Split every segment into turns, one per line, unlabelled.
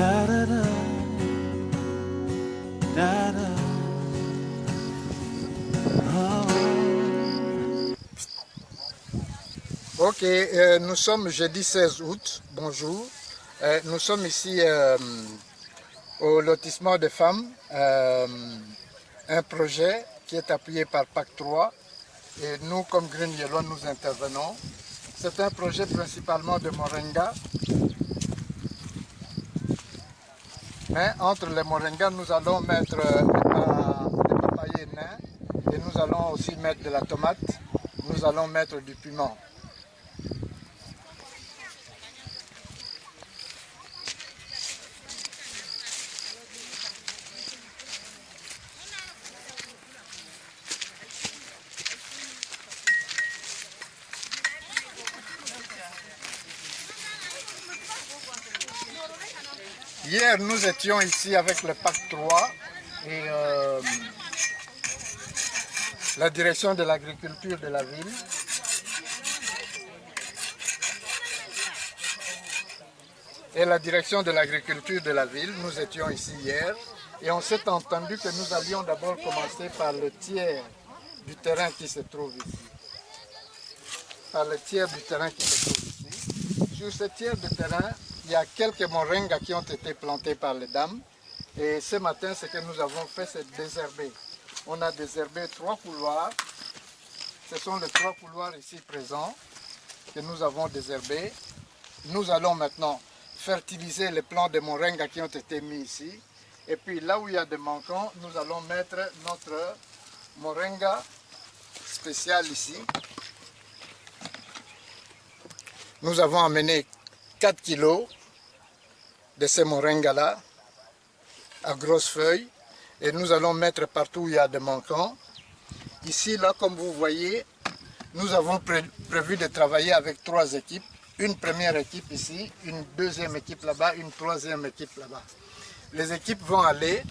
Da da da, da da.
Ok, nous sommes jeudi 16 août, bonjour. Nous sommes ici au lotissement des femmes, un projet qui est appuyé par PAC 3 et nous comme Green Yellow nous intervenons. C'est un projet principalement de moringa, mais entre les moringas nous allons mettre des papayers nains et nous allons aussi mettre de la tomate, nous allons mettre du piment. Hier, nous étions ici avec le PAC 3 et la direction de l'agriculture de la ville. Et la direction de l'agriculture de la ville, nous étions ici hier et on s'est entendu que nous allions d'abord commencer par le tiers du terrain qui se trouve ici. Par le tiers du terrain qui se trouve ici. Sur ce tiers de terrain, il y a quelques moringas qui ont été plantés par les dames. Et ce matin, ce que nous avons fait, c'est désherber. On a désherbé 3 couloirs. Ce sont les 3 couloirs ici présents que nous avons désherbés. Nous allons maintenant fertiliser les plants de moringa qui ont été mis ici. Et puis là où il y a des manquants, nous allons mettre notre moringa spécial ici. Nous avons amené 4 kilos de ces moringas-là à grosses feuilles et nous allons mettre partout où il y a des manquants. Ici, là, comme vous voyez, nous avons prévu de travailler avec 3 équipes. Une première équipe ici, une deuxième équipe là-bas, une troisième équipe là-bas. Les équipes vont aller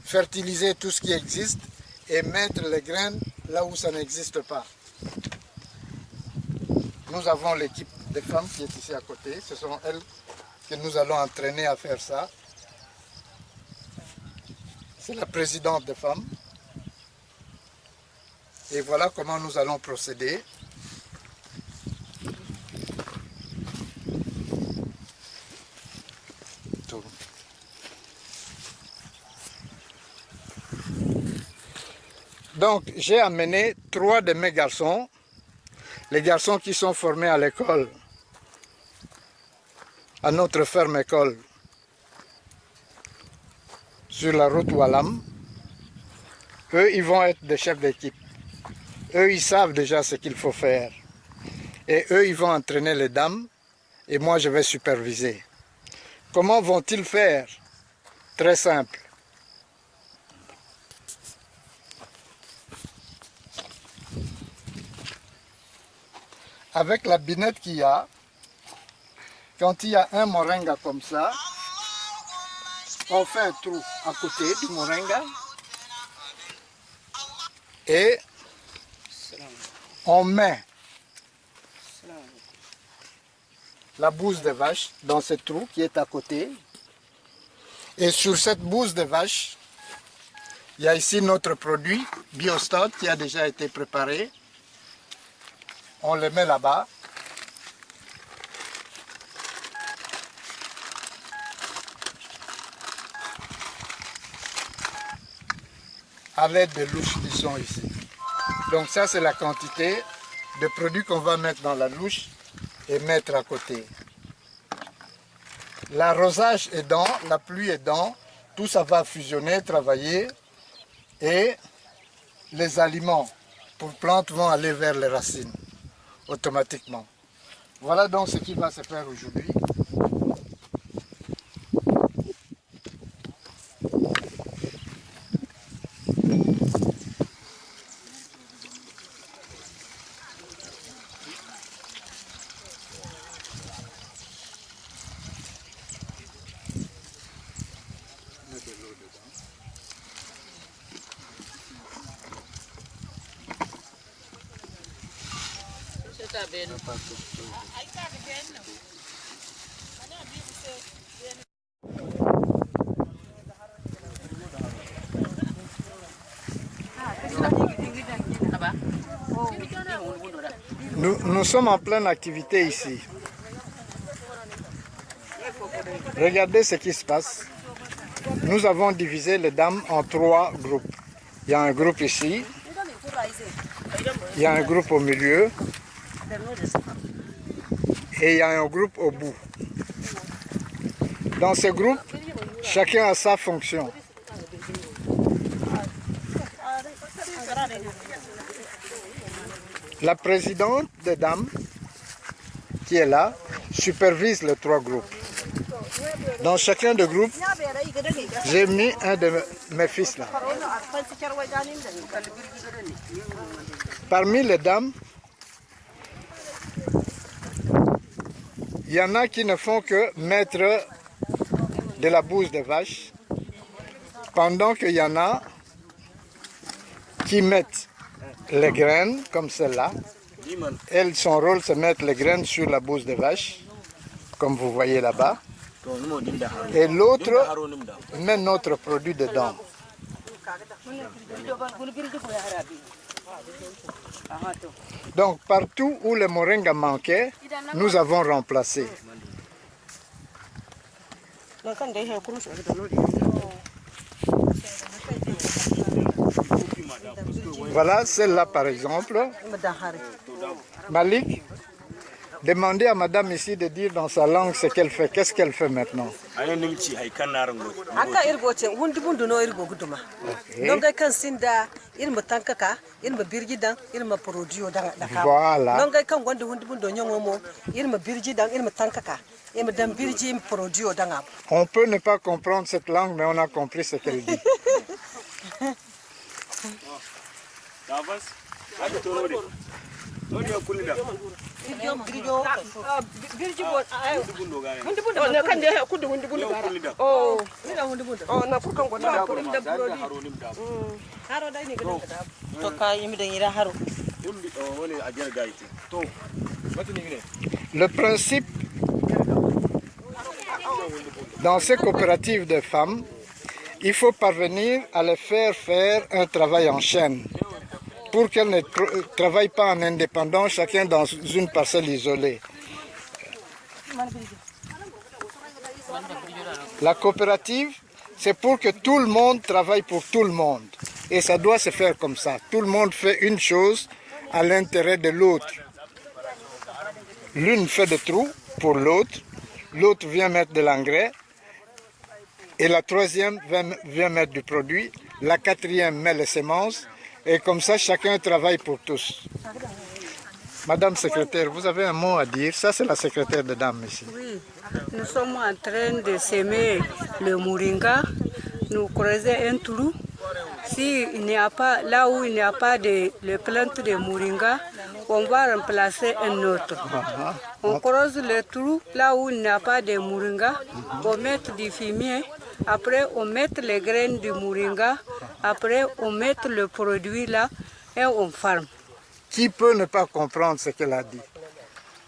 fertiliser tout ce qui existe et mettre les graines là où ça n'existe pas. Nous avons l'équipe des femmes qui est ici à côté. Ce sont elles que nous allons entraîner à faire ça. C'est la présidente des femmes. Et voilà comment nous allons procéder. Donc j'ai amené 3 de mes garçons, les garçons qui sont formés à l'école, à notre ferme école, sur la route Wallam. Eux, ils vont être des chefs d'équipe. Eux, ils savent déjà ce qu'il faut faire. Et eux, ils vont entraîner les dames et moi, je vais superviser. Comment vont-ils faire? Très simple. Avec la binette qu'il y a, quand il y a un moringa comme ça, on fait un trou à côté du moringa et on met la bouse de vache dans ce trou qui est à côté. Et sur cette bouse de vache, il y a ici notre produit Biostat qui a déjà été préparé. On le met là-bas. À l'aide de louches qui sont ici. Donc ça, c'est la quantité de produits qu'on va mettre dans la louche et mettre à côté. L'arrosage aidant, la pluie aidant, tout ça va fusionner, travailler et les aliments pour plantes vont aller vers les racines automatiquement. Voilà donc ce qui va se faire aujourd'hui. Nous sommes en pleine activité ici. Regardez ce qui se passe. Nous avons divisé les dames en 3 groupes. Il y a un groupe ici, il y a un groupe au milieu et il y a un groupe au bout. Dans ce groupe, chacun a sa fonction. La présidente des dames, qui est là, supervise les 3 groupes. Dans chacun des groupes, j'ai mis un de mes fils là. Parmi les dames, il y en a qui ne font que mettre de la bouse de vache, pendant qu'il y en a qui mettent les graines, comme celle-là. Elle, son rôle, c'est de mettre les graines sur la bouse de vache, comme vous voyez là-bas. Et l'autre met notre produit dedans. Donc, partout où le moringa manquait, nous avons remplacé. Voilà, celle-là par exemple. Malik, demandez à madame ici de dire dans sa langue ce qu'elle fait. Qu'est-ce qu'elle fait maintenant? Voilà. On peut ne pas comprendre cette langue, mais on a compris ce qu'elle dit. Le principe dans ces coopératives de femmes, il faut parvenir à les faire un travail en chaîne pour qu'elles ne travaillent pas en indépendant, chacun dans une parcelle isolée. La coopérative, c'est pour que tout le monde travaille pour tout le monde. Et ça doit se faire comme ça. Tout le monde fait une chose à l'intérêt de l'autre. L'une fait des trous pour l'autre, l'autre vient mettre de l'engrais, et la troisième vient mettre du produit, la quatrième met les semences, et comme ça chacun travaille pour tous. Madame secrétaire, vous avez un mot à dire? Ça c'est la secrétaire de dame ici.
Oui, nous sommes en train de semer le moringa, nous creusons un trou. Si il n'y a pas, là où il n'y a pas de plantes de moringa, on va remplacer un autre. On creuse le trou, là où il n'y a pas de moringa, on met du fumier, après on met les graines du moringa, après on met le produit là et on ferme.
Qui peut ne pas comprendre ce qu'elle a dit?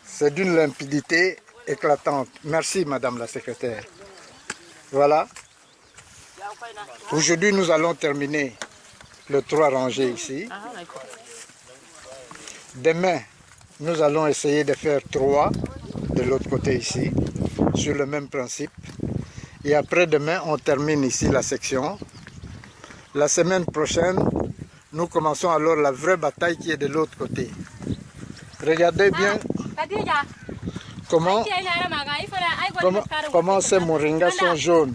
C'est d'une limpidité éclatante. Merci Madame la secrétaire. Voilà. Aujourd'hui, nous allons terminer le 3 rangées ici. Demain, nous allons essayer de faire 3 de l'autre côté ici, sur le même principe. Et après-demain, on termine ici la section. La semaine prochaine, nous commençons alors la vraie bataille qui est de l'autre côté. Regardez bien comment ces moringas sont jaunes.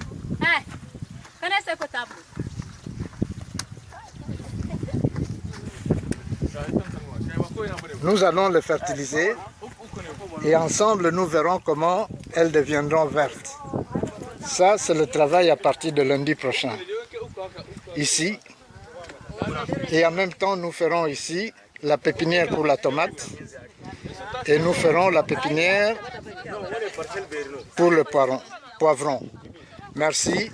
Nous allons les fertiliser et ensemble nous verrons comment elles deviendront vertes. Ça, c'est le travail à partir de lundi prochain. Ici, et en même temps nous ferons ici la pépinière pour la tomate et nous ferons la pépinière pour le poivron. Merci.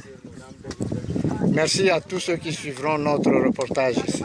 Merci à tous ceux qui suivront notre reportage ici.